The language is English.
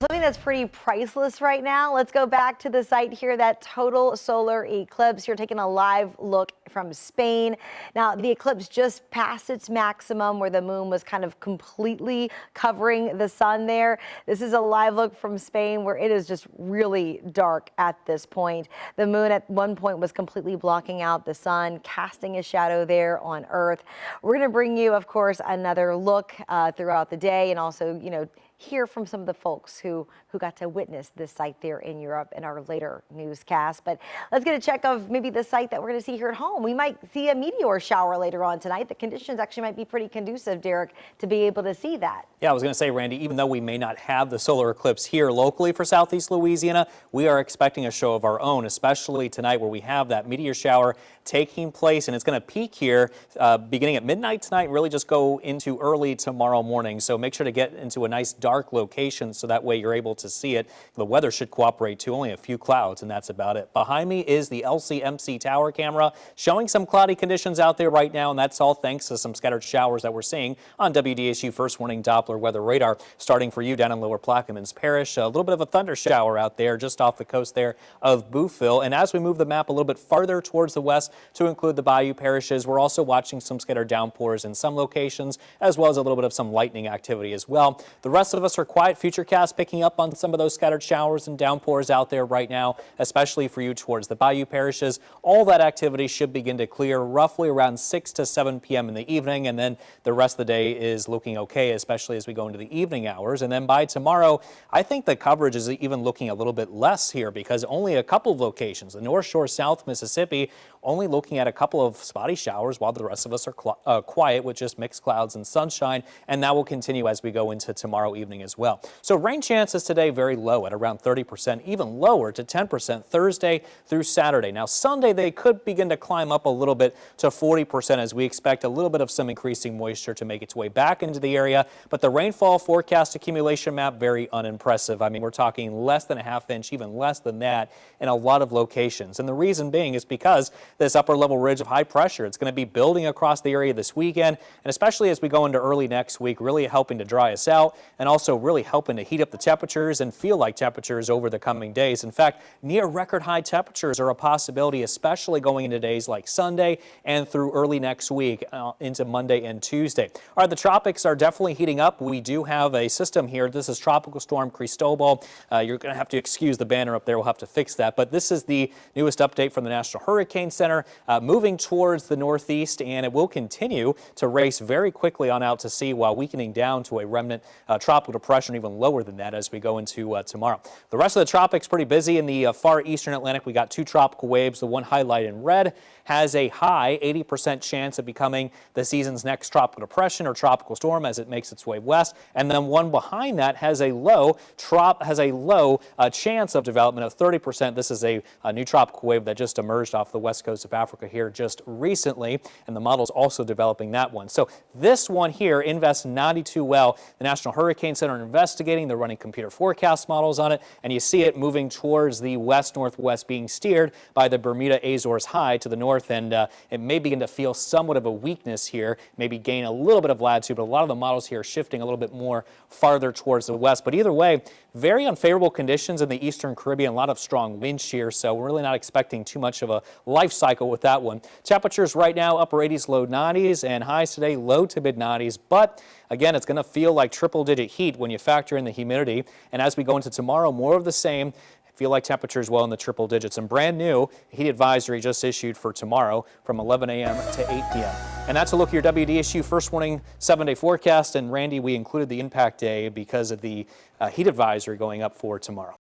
Something that's pretty priceless right now. Let's go back to the site here, that total solar eclipse. You're taking a live look from Spain. Now, the eclipse just passed its maximum where the moon was kind of completely covering the sun there. This is a live look from Spain where it is just really dark at this point. The moon at one point was completely blocking out the sun, casting a shadow there on Earth. We're going to bring you, of course, another look throughout the day, and also, hear from some of the folks who got to witness this site there in Europe in our later newscast. But let's get a check of maybe the site that we're going to see here at home. We might see a meteor shower later on tonight. The conditions actually might be pretty conducive, Derek, to be able to see that. Yeah, I was going to say, Randy, even though we may not have the solar eclipse here locally for southeast Louisiana, we are expecting a show of our own, especially tonight where we have that meteor shower taking place, and it's going to peak here beginning at midnight tonight and really just go into early tomorrow morning. So make sure to get into a nice dark location so that way you're able to see it. The weather should cooperate too, only a few clouds, and that's about it. Behind me is the LCMC tower camera showing some cloudy conditions out there right now, and that's all thanks to some scattered showers that we're seeing on WDSU First Warning Doppler weather radar. Starting for you down in Lower Plaquemines Parish, a little bit of a thunder shower out there just off the coast there of Bouffville. And as we move the map a little bit farther towards the west to include the bayou parishes, we're also watching some scattered downpours in some locations, as well as a little bit of some lightning activity as well. The rest of us are quiet. Futurecast picking up on some of those scattered showers and downpours out there right now, especially for you towards the bayou parishes. All that activity should begin to clear roughly around 6 to 7 p.m. in the evening, and then the rest of the day is looking okay, especially as we go into the evening hours. And then by tomorrow, I think the coverage is even looking a little bit less here because only a couple of locations, the North Shore, South Mississippi, only looking at a couple of spotty showers while the rest of us are quiet with just mixed clouds and sunshine, and that will continue as we go into tomorrow evening as well. So rain chances today very low at around 30%, even lower to 10% Thursday through Saturday. Now Sunday they could begin to climb up a little bit to 40% as we expect a little bit of some increasing moisture to make its way back into the area, but the rainfall forecast accumulation map very unimpressive. I mean, we're talking less than a half inch, even less than that in a lot of locations. And the reason being is because this upper level ridge of high pressure, it's going to be building across the area this weekend, and especially as we go into early next week, really helping to dry us out and also really helping to heat up the temperatures and feel like temperatures over the coming days. In fact, near record high temperatures are a possibility, especially going into days like Sunday and through early next week into Monday and Tuesday. All right, the tropics are definitely heating up. We do have a system here. This is Tropical Storm Cristobal. You're going to have to excuse the banner up there. We'll have to fix that. But this is the newest update from the National Hurricane Center, moving towards the northeast, and it will continue to race very quickly on out to sea while weakening down to a remnant tropical depression, even lower than that as we go into tomorrow. The rest of the tropics pretty busy. In the far eastern Atlantic, we got two tropical waves. The one highlighted in red has a high 80% chance of becoming the season's next tropical depression or tropical storm as it makes its way west, and then one behind that has a low chance of development of 30%. This is a new tropical wave that just emerged off the west coast of Africa here just recently, and the model's also developing that one. So this one here invests 92 well. The National Hurricane Center are investigating. They're running computer forecast models on it, and you see it moving towards the west-northwest, being steered by the Bermuda Azores High to the north, and it may begin to feel somewhat of a weakness here, maybe gain a little bit of latitude, but a lot of the models here are shifting a little bit more farther towards the west. But either way, very unfavorable conditions in the eastern Caribbean, a lot of strong wind shear, so we're really not expecting too much of a life cycle with that one. Temperatures right now upper 80s, low 90s, and highs today low to mid 90s, but again, it's going to feel like triple-digit heat when you factor in the humidity. And as we go into tomorrow, more of the same. Feel like temperatures well in the triple digits, and brand new heat advisory just issued for tomorrow from 11 a.m. to 8 p.m. And that's a look at your WDSU First Warning 7-day forecast. And Randy, we included the impact day because of the heat advisory going up for tomorrow.